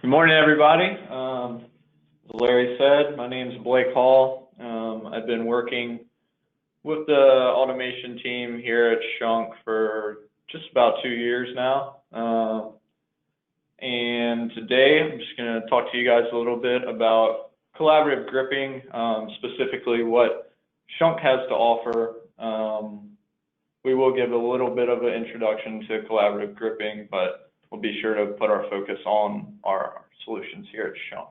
Good morning, everybody. As Larry said, my name is Blake Hall. I've been working with the automation team here at SCHUNK for just about 2 years now. And today I'm just going to talk to you guys a little bit about collaborative gripping, specifically what SCHUNK has to offer. We will give a little bit of an introduction to collaborative gripping, but we'll be sure to put our focus on our solutions here at SCHUNK.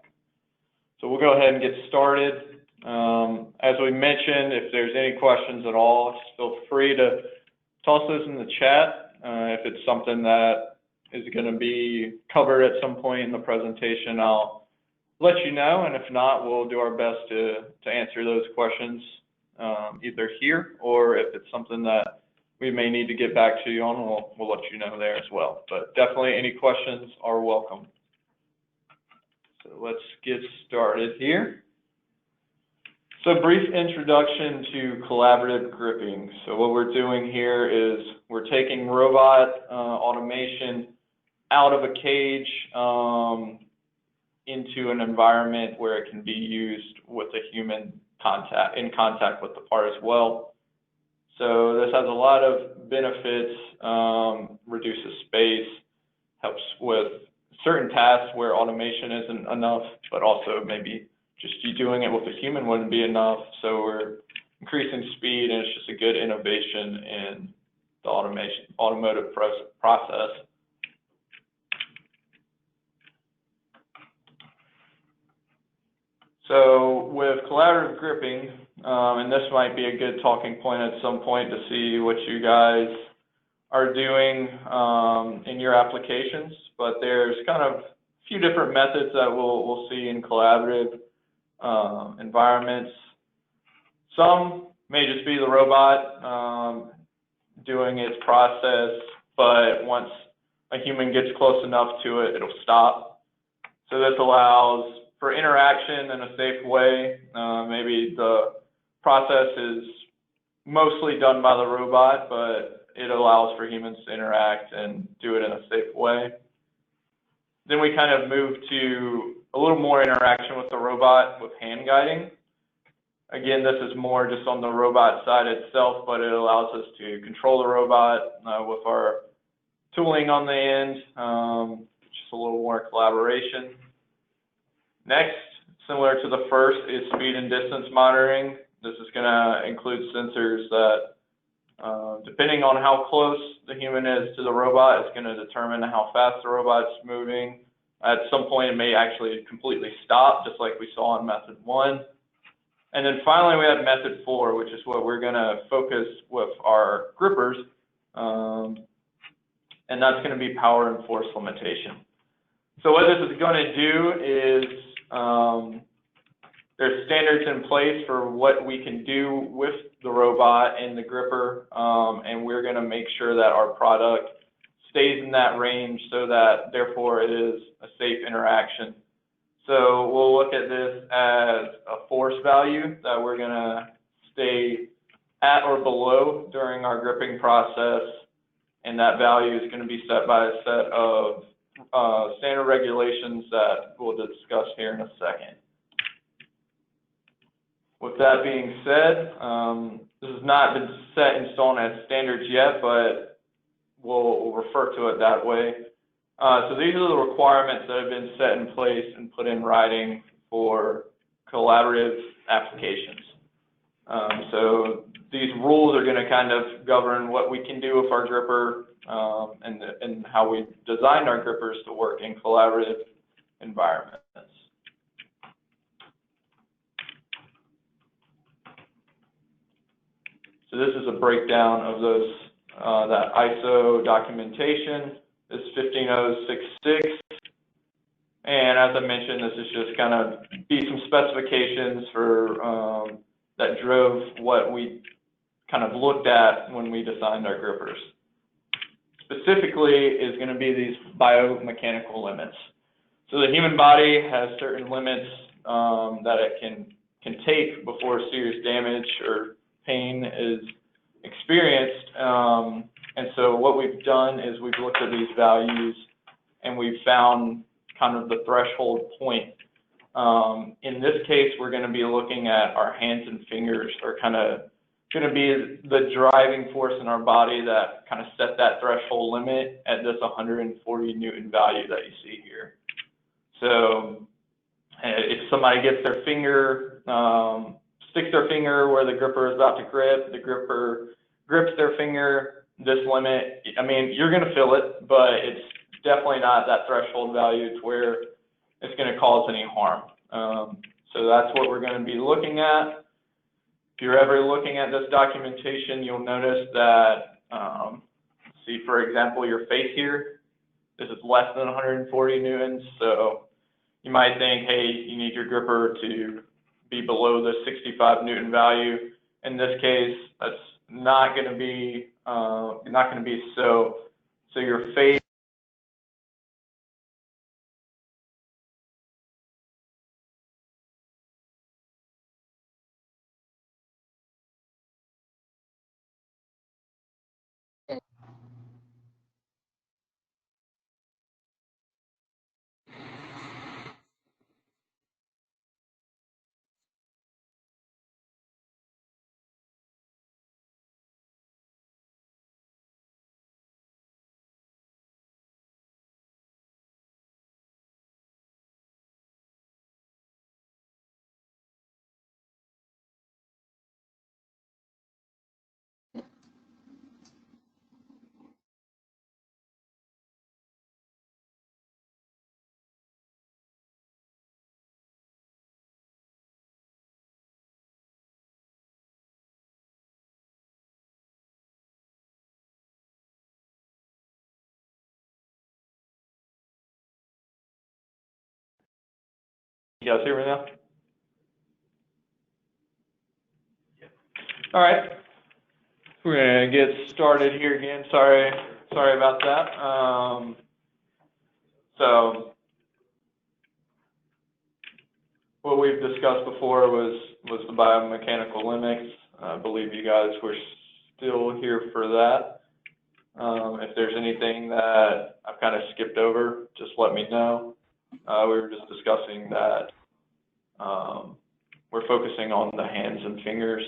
So we'll go ahead and get started. As we mentioned, if there's any questions at all, just feel free to toss those in the chat. If it's something that is going to be covered at some point in the presentation, I'll let you know, and if not, we'll do our best to answer those questions either here, or if it's something that we may need to get back to you on, we'll let you know there as well. But definitely any questions are welcome. So let's get started here. So brief introduction to collaborative gripping. So what we're doing here is we're taking robot automation out of a cage into an environment where it can be used with a human in contact with the part as well. So this has a lot of benefits, reduces space, helps with certain tasks where automation isn't enough, but also maybe just you doing it with a human wouldn't be enough. So we're increasing speed, and it's just a good innovation in the automotive process. So with collaborative gripping, and this might be a good talking point at some point to see what you guys are doing in your applications, but there's kind of a few different methods that we'll see in collaborative environments. Some may just be the robot doing its process, but once a human gets close enough to it, it'll stop. So this allows for interaction in a safe way. Maybe the process is mostly done by the robot, but it allows for humans to interact and do it in a safe way. Then we kind of move to a little more interaction with the robot with hand guiding. Again, this is more just on the robot side itself, but it allows us to control the robot with our tooling on the end, just a little more collaboration. Next, similar to the first, is speed and distance monitoring. This is going to include sensors that, depending on how close the human is to the robot, it's going to determine how fast the robot's moving. At some point, it may actually completely stop, just like we saw in method 1. And then finally, we have method 4, which is what we're going to focus with our grippers, and that's going to be power and force limitation. So what this is going to do is there's standards in place for what we can do with the robot and the gripper, and we're going to make sure that our product stays in that range so that therefore it is a safe interaction. So we'll look at this as a force value that we're going to stay at or below during our gripping process, and that value is going to be set by a set of standard regulations that we'll discuss here in a second. With that being said, this has not been set in stone as standards yet, but we'll refer to it that way. So these are the requirements that have been set in place and put in writing for collaborative applications. So these rules are going to kind of govern what we can do with our gripper and how we designed our grippers to work in collaborative environments. So this is a breakdown of those that ISO documentation. This is 15066, and as I mentioned, this is just kind of be some specifications for that drove what we kind of looked at when we designed our grippers. Specifically is going to be these biomechanical limits. So the human body has certain limits that it can take before serious damage or pain is experienced. And so what we've done is we've looked at these values and we've found kind of the threshold point. In this case, we're going to be looking at our hands and fingers are kind of going to be the driving force in our body that kind of set that threshold limit at this 140 Newton value that you see here. So if somebody gets their finger, sticks their finger where the gripper is about to grip, the gripper grips their finger, this limit, I mean, you're going to feel it, but it's definitely not that threshold value to where it's going to cause any harm. So that's what we're going to be looking at. If you're ever looking at this documentation, you'll notice that, see, for example, your face here, this is less than 140 newtons. So you might think, hey, you need your gripper to be below the 65 Newton value. In this case, that's not going to be so. So your face you guys hear me now? All right, we're gonna get started here again. Sorry about that. So what we've discussed before was the biomechanical limits. I believe you guys were still here for that. If there's anything that I've kind of skipped over, just let me know. We were just discussing that we're focusing on the hands and fingers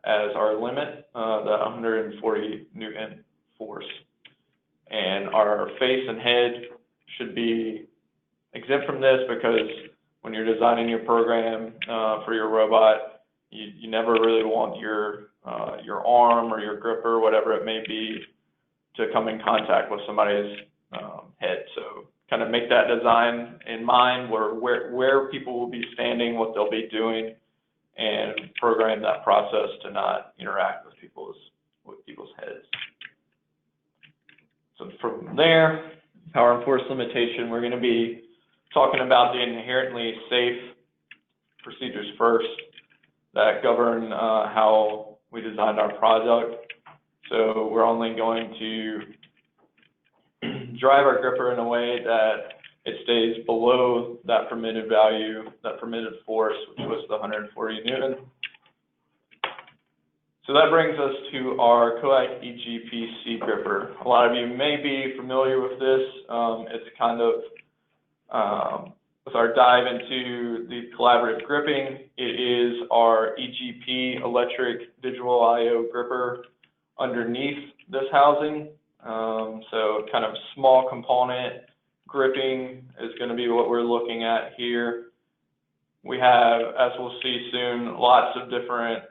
as our limit, the 140 Newton force. And our face and head should be exempt from this because when you're designing your program for your robot, you never really want your arm or your gripper, whatever it may be, to come in contact with somebody's head. So kind of make that design in mind where people will be standing, what they'll be doing, and program that process to not interact with people's heads. So from there, power and force limitation, we're going to be talking about the inherently safe procedures first that govern how we designed our project. So we're only going to drive our gripper in a way that it stays below that permitted value, that permitted force, which was the 140 Newton. So that brings us to our Coax EGPC gripper. A lot of you may be familiar with this. It's kind of, with our dive into the collaborative gripping, it is our EGP electric digital IO gripper underneath this housing. So kind of small component gripping is going to be what we're looking at here. We have, as we'll see soon, lots of different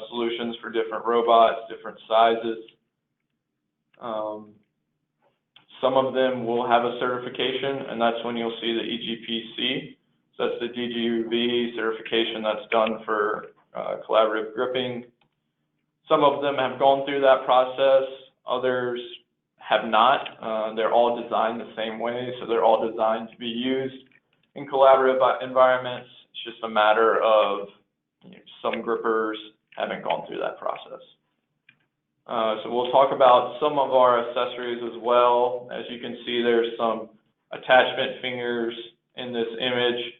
solutions for different robots, different sizes. Some of them will have a certification, and that's when you'll see the EGPC. So that's the DGUV certification that's done for collaborative gripping. Some of them have gone through that process, others have not. They're all designed the same way, so they're all designed to be used in collaborative environments. It's just a matter of some grippers haven't gone through that process. So we'll talk about some of our accessories as well. As you can see, there's some attachment fingers in this image.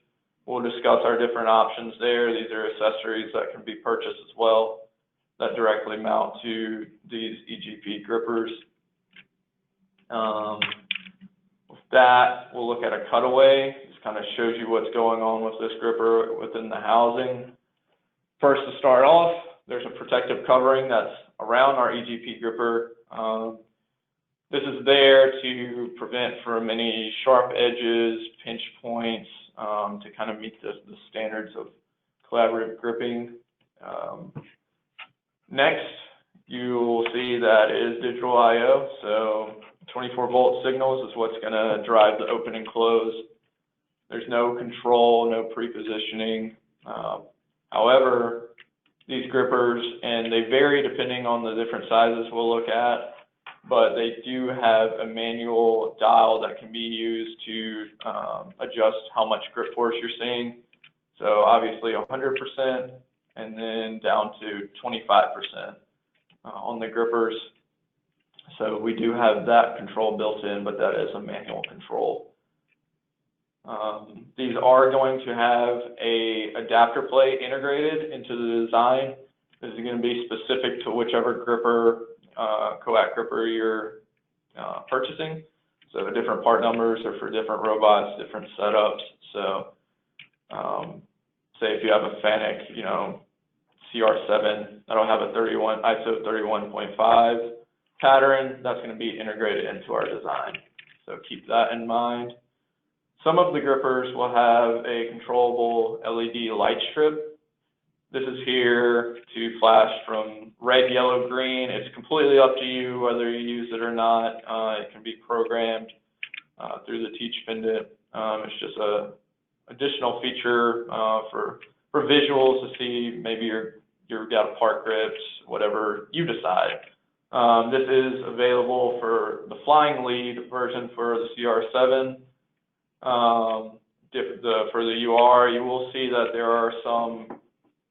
We'll discuss our different options there. These are accessories that can be purchased as well that directly mount to these EGP grippers. that, we'll look at a cutaway. This kind of shows you what's going on with this gripper within the housing. First, to start off, there's a protective covering that's around our EGP gripper. This is there to prevent from any sharp edges, pinch points, to kind of meet the standards of collaborative gripping. Next, you'll see that it is digital I/O, so 24-volt signals is what's going to drive the open and close. There's no control, no pre-positioning. However, these grippers, and they vary depending on the different sizes we'll look at, but they do have a manual dial that can be used to adjust how much grip force you're seeing. So obviously 100% and then down to 25% on the grippers. So we do have that control built in, but that is a manual control. These are going to have a adapter plate integrated into the design. This is going to be specific to whichever gripper, coax gripper you're purchasing. So different part numbers are for different robots, different setups. So say if you have a FANUC, CR7, that'll have a ISO 31.5 pattern, that's going to be integrated into our design. So keep that in mind. Some of the grippers will have a controllable LED light strip. This is here to flash from red, yellow, green. It's completely up to you whether you use it or not. It can be programmed through the Teach pendant. It's just a additional feature for visuals to see maybe you've got park grips, whatever you decide. This is available for the flying lead version for the CR7. For the UR, you will see that there are some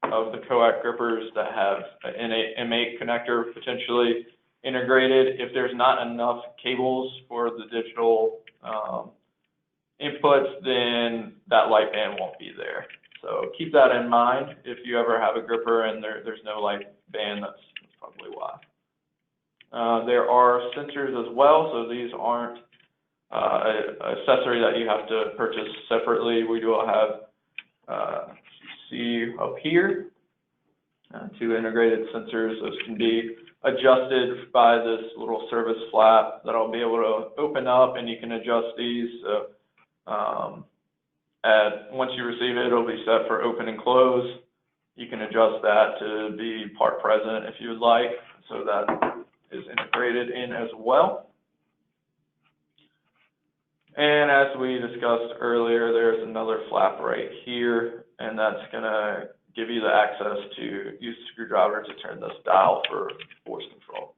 of the coax grippers that have an M8 connector potentially integrated. If there's not enough cables for the digital inputs, then that light band won't be there. So keep that in mind. If you ever have a gripper and there's no light band, that's probably why. There are sensors as well, so these aren't an accessory that you have to purchase separately. We do have, see up here, two integrated sensors. Those can be adjusted by this little service flap that I'll be able to open up, and you can adjust these. So, once you receive it, it'll be set for open and close. You can adjust that to be part present if you would like, so that is integrated in as well. And as we discussed earlier, there's another flap right here, and that's going to give you the access to use the screwdriver to turn this dial for force control.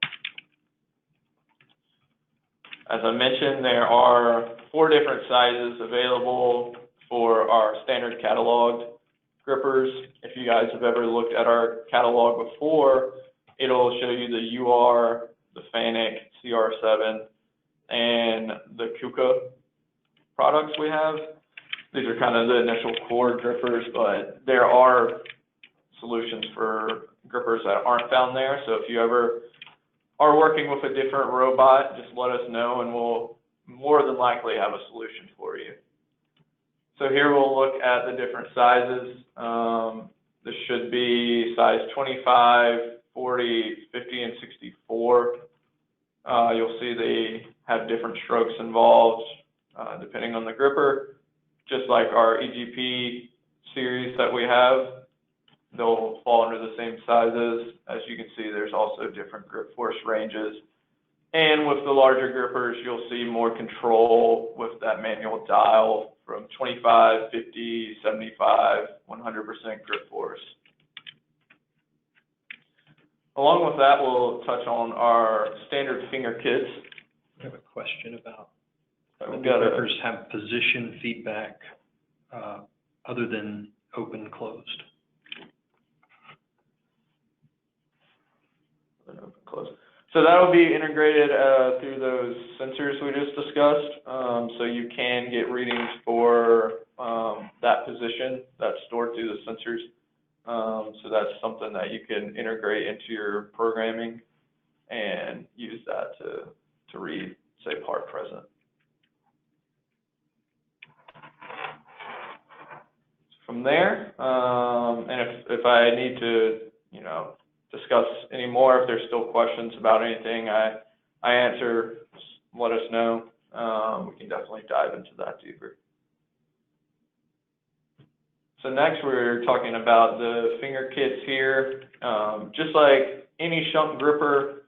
As I mentioned, there are 4 different sizes available for our standard cataloged grippers. If you guys have ever looked at our catalog before, it'll show you the UR, the FANUC, CR7, and the KUKA products we have. These are kind of the initial core grippers, but there are solutions for grippers that aren't found there. So if you ever are working with a different robot, just let us know and we'll more than likely have a solution for you. So here we'll look at the different sizes. This should be size 25, 40, 50, and 64. You'll see they have different strokes involved depending on the gripper. Just like our EGP series that we have, they'll fall under the same sizes. As you can see, there's also different grip force ranges. And with the larger grippers, you'll see more control with that manual dial from 25, 50, 75, 100% grip force. Along with that, we'll touch on our standard finger kits. I have a question about the grippers have position feedback other than open closed. Open closed. So that will be integrated through those sensors we just discussed. So you can get readings for that position that's stored through the sensors. So that's something that you can integrate into your programming and use that to read, say, part present. from there. And if I need to, you know, discuss any more, if there's still questions about anything I answer, just let us know. We can definitely dive into that deeper. So next we're talking about the finger kits here. Just like any SCHUNK gripper,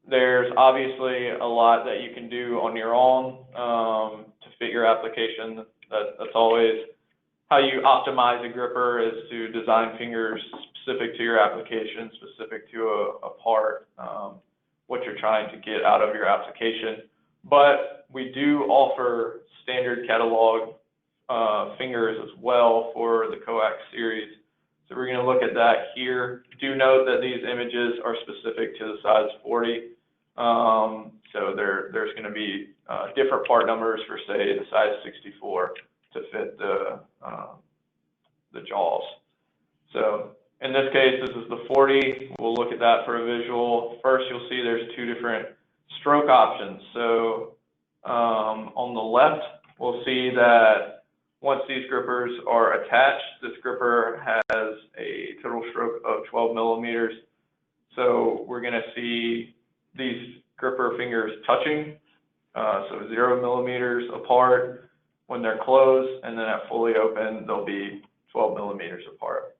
there's obviously a lot that you can do on your own to fit your application. That's always how you optimize a gripper, is to design fingers specific to your application, specific to a part, what you're trying to get out of your application. But we do offer standard catalog fingers as well for the coax series. So we're going to look at that here. Do note that these images are specific to the size 40. So there's going to be different part numbers for, say, the size 64 to fit the jaws. So in this case, this is the 40. We'll look at that for a visual. First, you'll see there's two different stroke options. So on the left, we'll see that once these grippers are attached, this gripper has a total stroke of 12 millimeters. So we're going to see these gripper fingers touching, so 0 millimeters apart when they're closed, and then at fully open, they'll be 12 millimeters apart.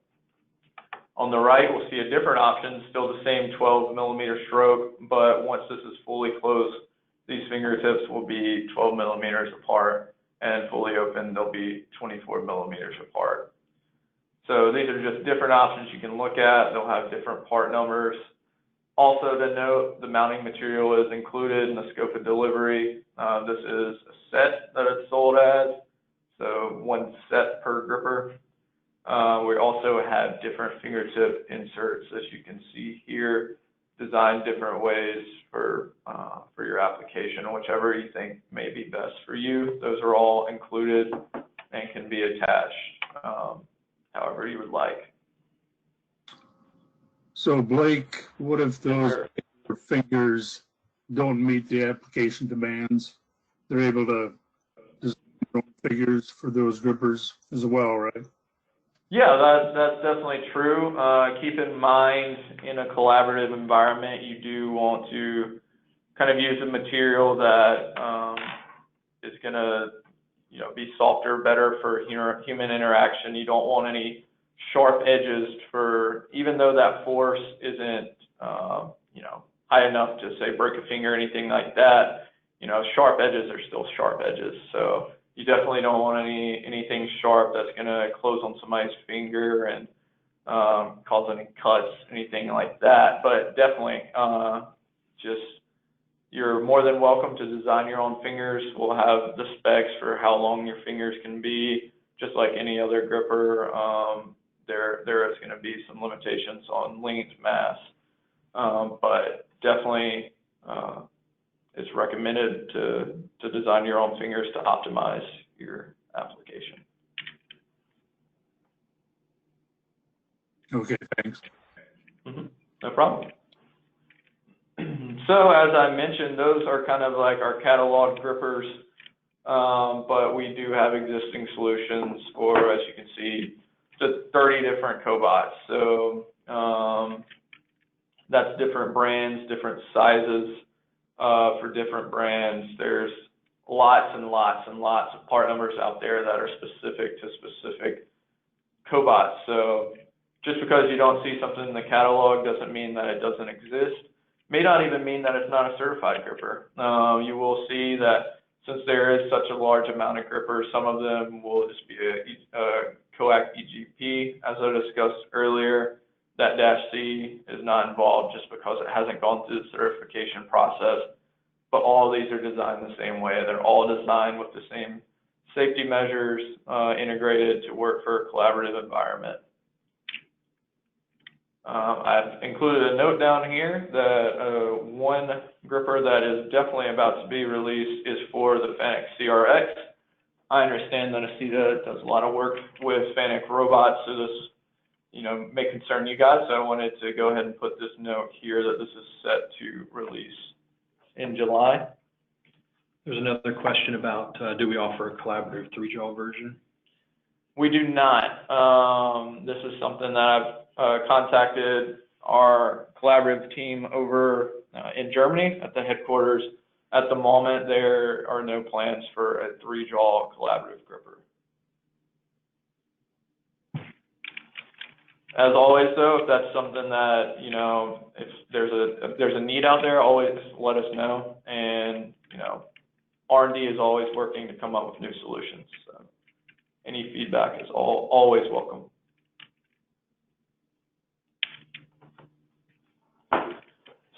On the right, we'll see a different option, still the same 12 millimeter stroke, but once this is fully closed, these fingertips will be 12 millimeters apart, and fully open, they'll be 24 millimeters apart. So these are just different options you can look at. They'll have different part numbers. Also to note, the mounting material is included in the scope of delivery. This is a set that it's sold as, so one set per gripper. We also have different fingertip inserts, as you can see here, designed different ways for your application, whichever you think may be best for you. Those are all included and can be attached however you would like. So Blake, what if those fingers don't meet the application demands? They're able to design their own figures for those grippers as well, right? Yeah, that's definitely true. Keep in mind, in a collaborative environment, you do want to kind of use a material that is going to, you know, be softer, better for human interaction. You don't want any sharp edges for, even though that force isn't, you know, high enough to say break a finger or anything like that. You know, sharp edges are still sharp edges. So you definitely don't want anything sharp that's going to close on somebody's finger and cause any cuts, anything like that. But definitely, just, you're more than welcome to design your own fingers. We'll have the specs for how long your fingers can be, just like any other gripper. There is going to be some limitations on length, mass, but definitely it's recommended to design your own fingers to optimize your application. Okay, thanks. No problem. So as I mentioned, those are kind of like our catalog grippers, but we do have existing solutions for, as you can see, to 30 different cobots. So that's different brands, different sizes for different brands. There's lots and lots and lots of part numbers out there that are specific to specific cobots. So just because you don't see something in the catalog doesn't mean that it doesn't exist. May not even mean that it's not a certified gripper. You will see that since there is such a large amount of grippers, some of them will just be a coax EGP, as I discussed earlier. That -C is not involved just because it hasn't gone through the certification process. But all of these are designed the same way. They're all designed with the same safety measures integrated to work for a collaborative environment. I've included a note down here that one gripper that is definitely about to be released is for the FANUC CRX. I understand that ACETA does a lot of work with FANUC robots, so this, you know, may concern you guys. So I wanted to go ahead and put this note here that this is set to release in July. There's another question about, do we offer a collaborative 3-jaw version? We do not. This is something that I've contacted our collaborative team over in Germany at the headquarters. At the moment, there are no plans for a 3-jaw collaborative gripper. As always, though, if that's something that, you know, if there's a need out there, always let us know. And, you know, R&D is always working to come up with new solutions. So any feedback is always welcome.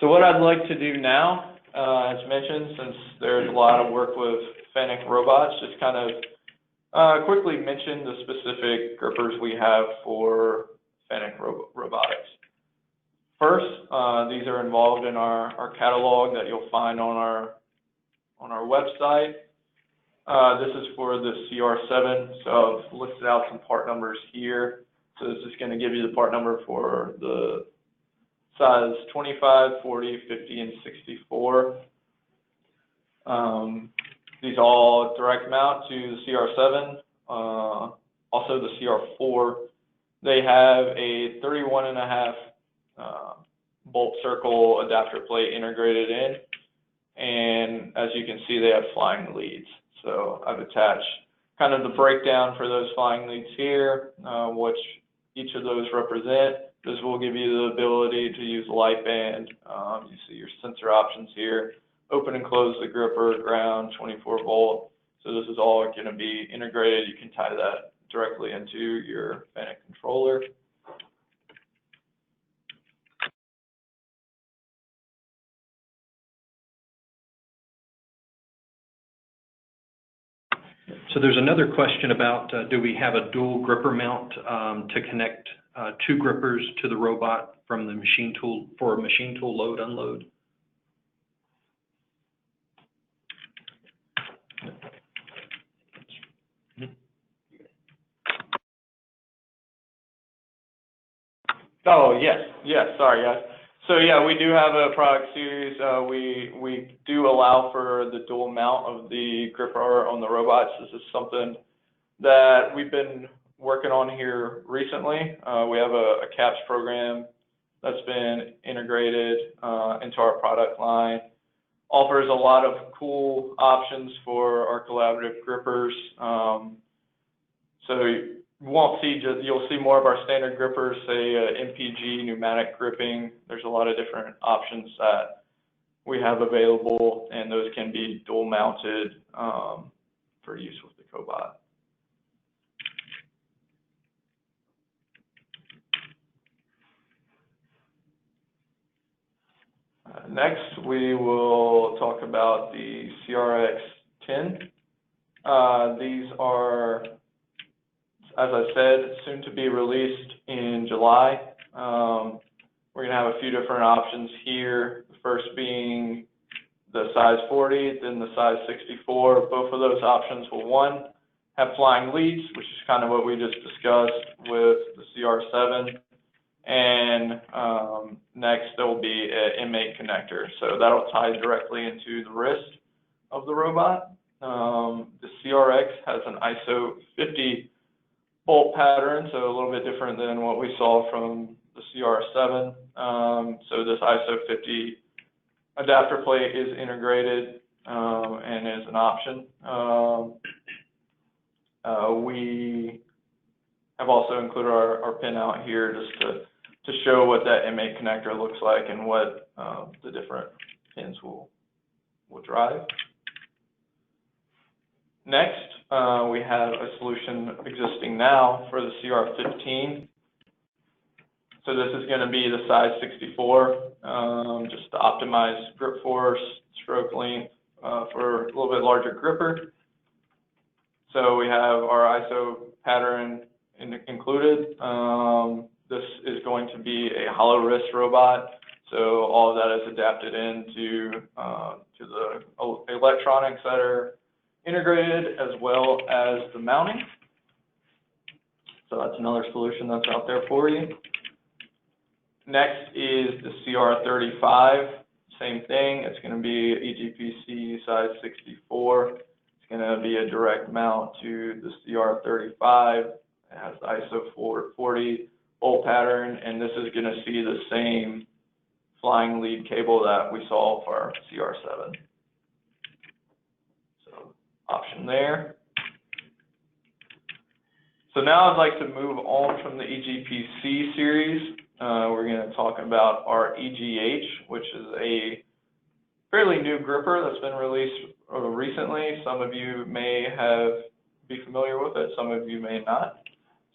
So what I'd like to do now, as mentioned, since there's a lot of work with Fennec robots, just kind of quickly mention the specific grippers we have for Fennec robotics. First, these are involved in our catalog that you'll find on our website. This is for the CR7, so I've listed out some part numbers here. So this is going to give you the part number for the size 25, 40, 50, and 64. These all direct mount to the CR7, also the CR4. They have a 31.5 bolt circle adapter plate integrated in, and as you can see, they have flying leads. So I've attached kind of the breakdown for those flying leads here, which each of those represent. This will give you the ability to use light band. You see your sensor options here. Open and close the gripper, ground, 24 volt. So this is all going to be integrated. You can tie that directly into your Fennec controller. So there's another question about, do we have a dual gripper mount to connect 2 grippers to the robot from the machine tool for machine tool load unload? Oh, yes, sorry, guys. So yeah, we do have a product series. We do allow for the dual mount of the gripper on the robots. This is something that we've been working on here recently. We have a CAPS program that's been integrated into our product line. Offers a lot of cool options for our collaborative grippers. So you won't see you'll see more of our standard grippers, say MPG, pneumatic gripping. There's a lot of different options that we have available, and those can be dual mounted for use with the cobot. Next, we will talk about the CRX10. These are, as I said, soon to be released in July. We're going to have a few different options here. The first being the size 40, then the size 64. Both of those options will, one, have flying leads, which is kind of what we just discussed with the CR7. And next, there will be an M8 connector. So that'll tie directly into the wrist of the robot. The CRX has an ISO 50 bolt pattern, so a little bit different than what we saw from the CR7. So this ISO 50 adapter plate is integrated and is an option. We have also included our pin out here just to show what that M8 connector looks like and what the different pins will drive. Next, we have a solution existing now for the CR15. So this is going to be the size 64, just to optimize grip force, stroke length for a little bit larger gripper. So we have our ISO pattern included. This is going to be a hollow wrist robot. So all of that is adapted into to the electronics that are integrated, as well as the mounting. So that's another solution that's out there for you. Next is the CR35. Same thing. It's going to be EGPC size 64. It's going to be a direct mount to the CR35. It has the ISO 440 bolt pattern, and this is going to see the same flying lead cable that we saw for our CR7. So option there. So now I'd like to move on from the EGPC series. We're going to talk about our EGH, which is a fairly new gripper that's been released recently. Some of you may be familiar with it, some of you may not.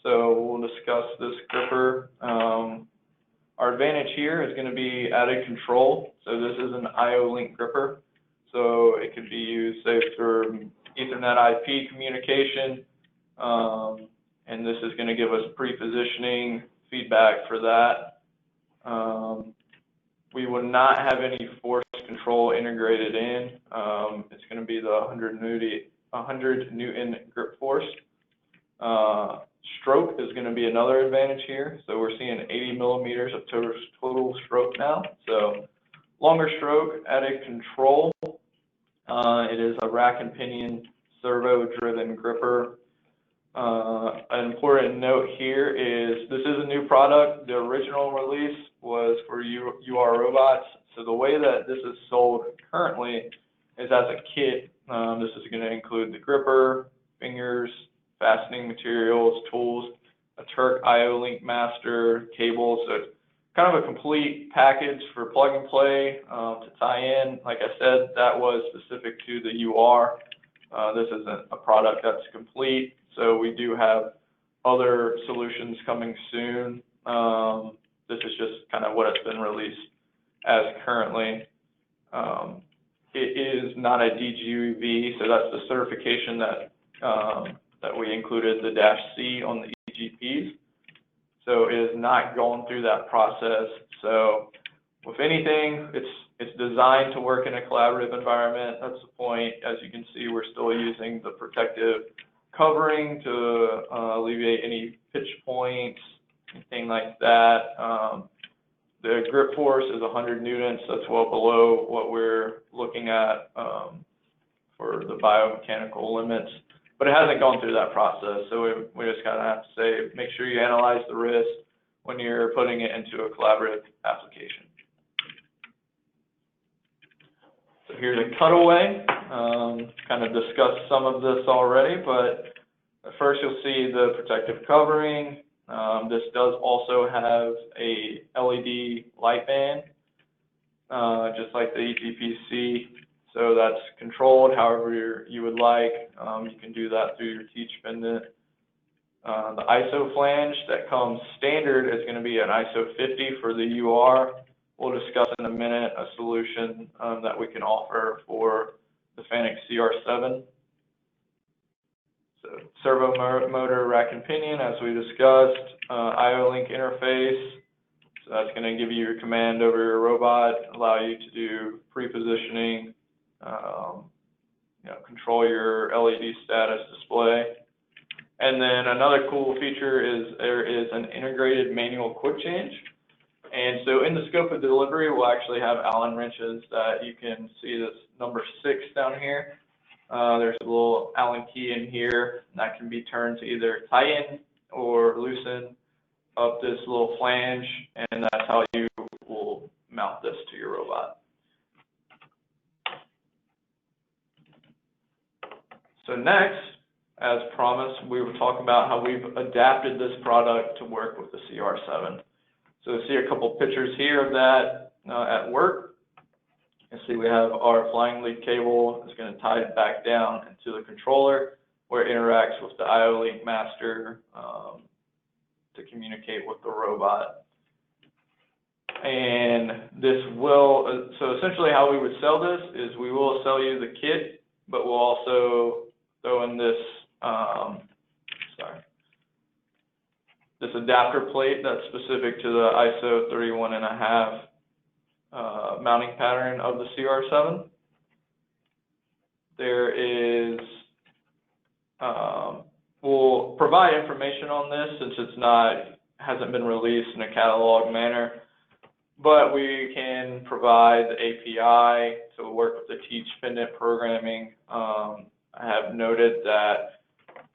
So we'll discuss this gripper. Our advantage here is going to be added control. So this is an IO link gripper. So it could be used, say, for Ethernet IP communication. And this is going to give us pre-positioning feedback for that. We will not have any force control integrated in. It's going to be the 100 Newton grip force. Stroke is going to be another advantage here. So we're seeing 80 millimeters of total stroke now. So longer stroke, added control. It is a rack and pinion servo-driven gripper. An important note here is this is a new product. The original release was for UR robots. So the way that this is sold currently is as a kit. This is going to include the gripper, fingers, fastening materials, tools, a Turk IO Link master, cables. So it's kind of a complete package for plug and play to tie in. Like I said, that was specific to the UR. This isn't a product that's complete. So we do have other solutions coming soon. This is just kind of what it's been released as currently. It is not a DGUV, so that's the certification that we included, the -C on the EGPs. So it is not going through that process. So if anything, it's designed to work in a collaborative environment. That's the point. As you can see, we're still using the protective covering to alleviate any pitch points, anything like that. The grip force is 100 newtons. That's well below what we're looking at for the biomechanical limits. But it hasn't gone through that process. So we just kind of have to say, make sure you analyze the risk when you're putting it into a collaborative application. So here's a cutaway. Kind of discussed some of this already, but first you'll see the protective covering. This does also have a LED light band, just like the EGPC. So that's controlled however you would like. You can do that through your teach pendant. The ISO flange that comes standard is going to be an ISO 50 for the UR. We'll discuss in a minute a solution that we can offer for the FANUC CR7. So servo motor rack and pinion, as we discussed, IO link interface. So that's going to give you your command over your robot, allow you to do pre-positioning, control your LED status display. And then another cool feature is there is an integrated manual quick change. And so in the scope of delivery, we'll actually have Allen wrenches that you can see this number 6 down here. There's a little Allen key in here that can be turned to either tighten or loosen up this little flange, and that's how you will mount this to your robot. So next, as promised, we will talk about how we've adapted this product to work with the CR7. So you see a couple pictures here of that at work. You see we have our flying lead cable. It's going to tie it back down into the controller where it interacts with the IO Link master to communicate with the robot. And this will, so essentially how we would sell this is we will sell you the kit, but we'll also throw in this, this adapter plate that's specific to the ISO 31.5 mounting pattern of the CR7. There is, we'll provide information on this since it's hasn't been released in a catalog manner, but we can provide the API to work with the teach pendant programming. I have noted that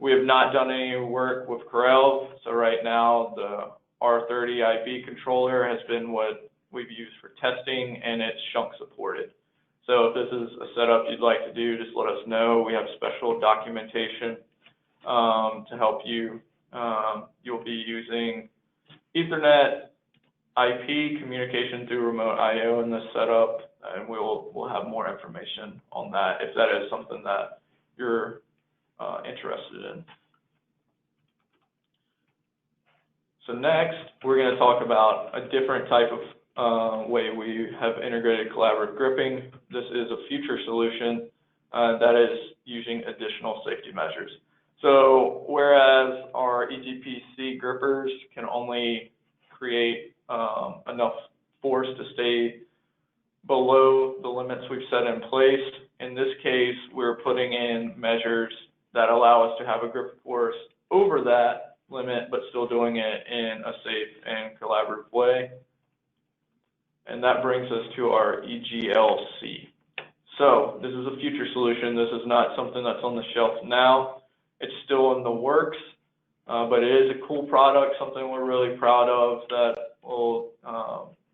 We have not done any work with Corel, so right now the R30 IB controller has been what we've used for testing, and it's SCHUNK supported. So if this is a setup you'd like to do, just let us know. We have special documentation to help you. You'll be using Ethernet, IP, communication through remote I/O in this setup, and we'll have more information on that if that is something that you're interested in. So next, we're going to talk about a different type of way we have integrated collaborative gripping. This is a future solution that is using additional safety measures. So whereas our ETPC grippers can only create enough force to stay below the limits we've set in place, in this case, we're putting in measures that allow us to have a grip force over that limit, but still doing it in a safe and collaborative way. And that brings us to our EGLC. So this is a future solution. This is not something that's on the shelf now. It's still in the works, but it is a cool product, something we're really proud of that will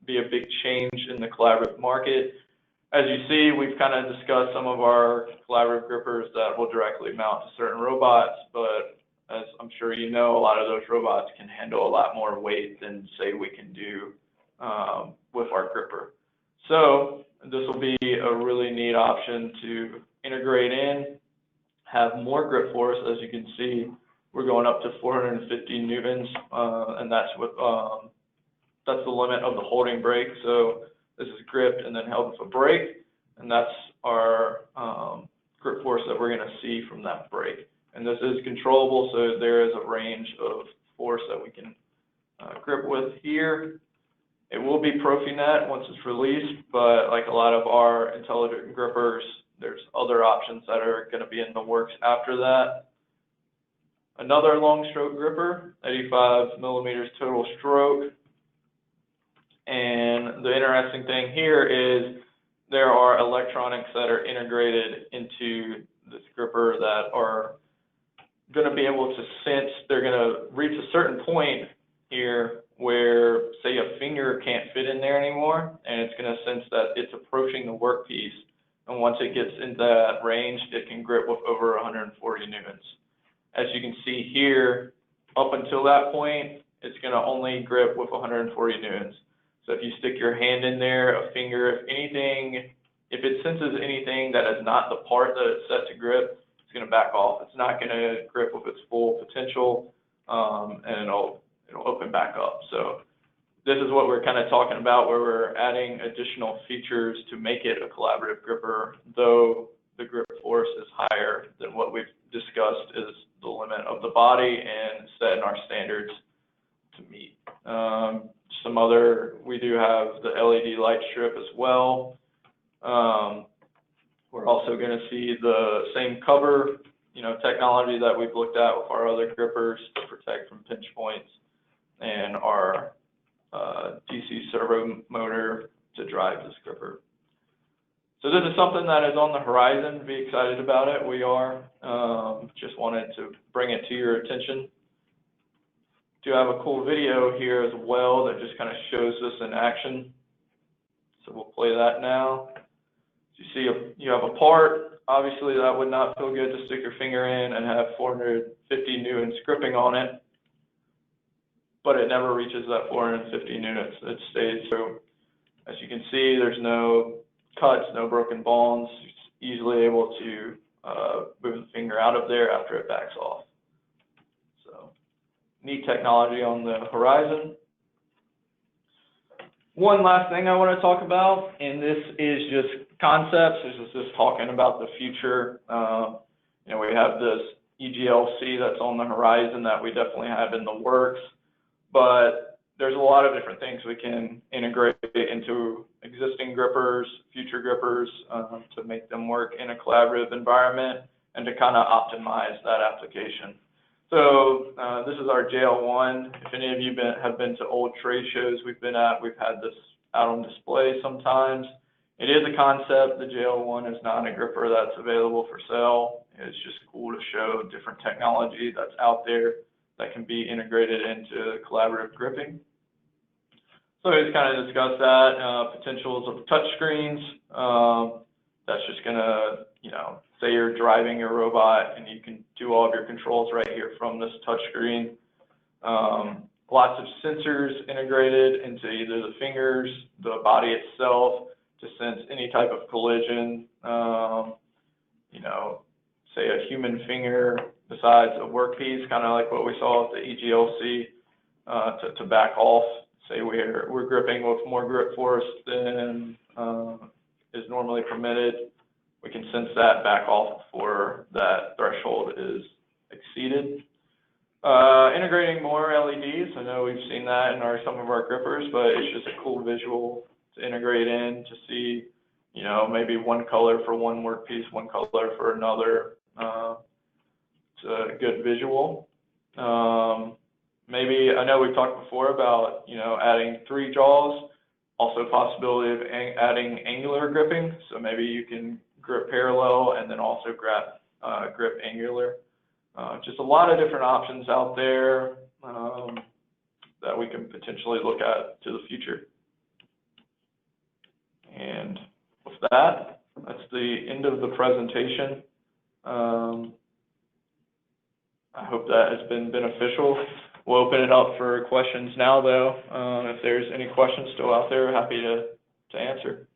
be a big change in the collaborative market. As you see, we've kind of discussed some of our collaborative grippers that will directly mount to certain robots, but as I'm sure you know, a lot of those robots can handle a lot more weight than, say, we can do with our gripper. So this will be a really neat option to integrate in, have more grip force. As you can see, we're going up to 450 newtons, and that's the limit of the holding brake. So this is gripped and then held with a brake, and that's our grip force that we're going to see from that brake. And this is controllable, so there is a range of force that we can grip with here. It will be Profinet once it's released, but like a lot of our intelligent grippers, there's other options that are going to be in the works after that. Another long stroke gripper, 85 millimeters total stroke. And the interesting thing here is there are electronics that are integrated into this gripper that are going to be able to sense. They're going to reach a certain point here where, say, a finger can't fit in there anymore, and it's going to sense that it's approaching the workpiece. And once it gets into that range, it can grip with over 140 newtons. As you can see here, up until that point, it's going to only grip with 140 newtons. So if you stick your hand in there, a finger, if anything, if it senses anything that is not the part that it's set to grip, it's going to back off. It's not going to grip with its full potential, and it'll open back up. So this is what we're kind of talking about, where we're adding additional features to make it a collaborative gripper, though the grip force is higher than what we've discussed is the limit of the body and set in our standards to meet. Some other, we do have the LED light strip as well. We're also going to see the same cover, technology that we've looked at with our other grippers to protect from pinch points, and our DC servo motor to drive this gripper. So this is something that is on the horizon. Be excited about it. We are. Just wanted to bring it to your attention. Do have a cool video here as well that just kind of shows this in action. So we'll play that now. You see you have a part. Obviously that would not feel good to stick your finger in and have 450 newtons gripping on it, but it never reaches that 450 newtons. It stays. So as you can see, there's no cuts, no broken bones. It's easily able to move the finger out of there after it backs off. So neat technology on the horizon. One last thing I want to talk about, and this is just concepts. This is just talking about the future. We have this EGLC that's on the horizon that we definitely have in the works, but there's a lot of different things we can integrate into existing grippers, future grippers, to make them work in a collaborative environment and to kind of optimize that application. So this is our JL1. If any of you have been to old trade shows we've been at, we've had this out on display sometimes. it is a concept. The JL1 is not a gripper that's available for sale. It's just cool to show different technology that's out there that can be integrated into collaborative gripping. So we just kind of discussed that, potentials of touchscreens. That's just gonna, say you're driving your robot and you can do all of your controls right here from this touchscreen. Lots of sensors integrated into either the fingers, the body itself, to sense any type of collision. Say a human finger besides a workpiece, kind of like what we saw at the EGLC, to back off. Say we're gripping with more grip force than is normally permitted. We can sense that back off before that threshold is exceeded. Integrating more LEDs. I know we've seen that in some of our grippers, but it's just a cool visual to integrate in to see, maybe one color for one workpiece, one color for another. It's a good visual. Maybe, I know we've talked before about, adding 3 jaws, also possibility of adding angular gripping. So maybe you can grip parallel and then also grip angular. Just a lot of different options out there that we can potentially look at to the future. And with that, that's the end of the presentation. I hope that has been beneficial. We'll open it up for questions now, though. If there's any questions still out there, happy to answer.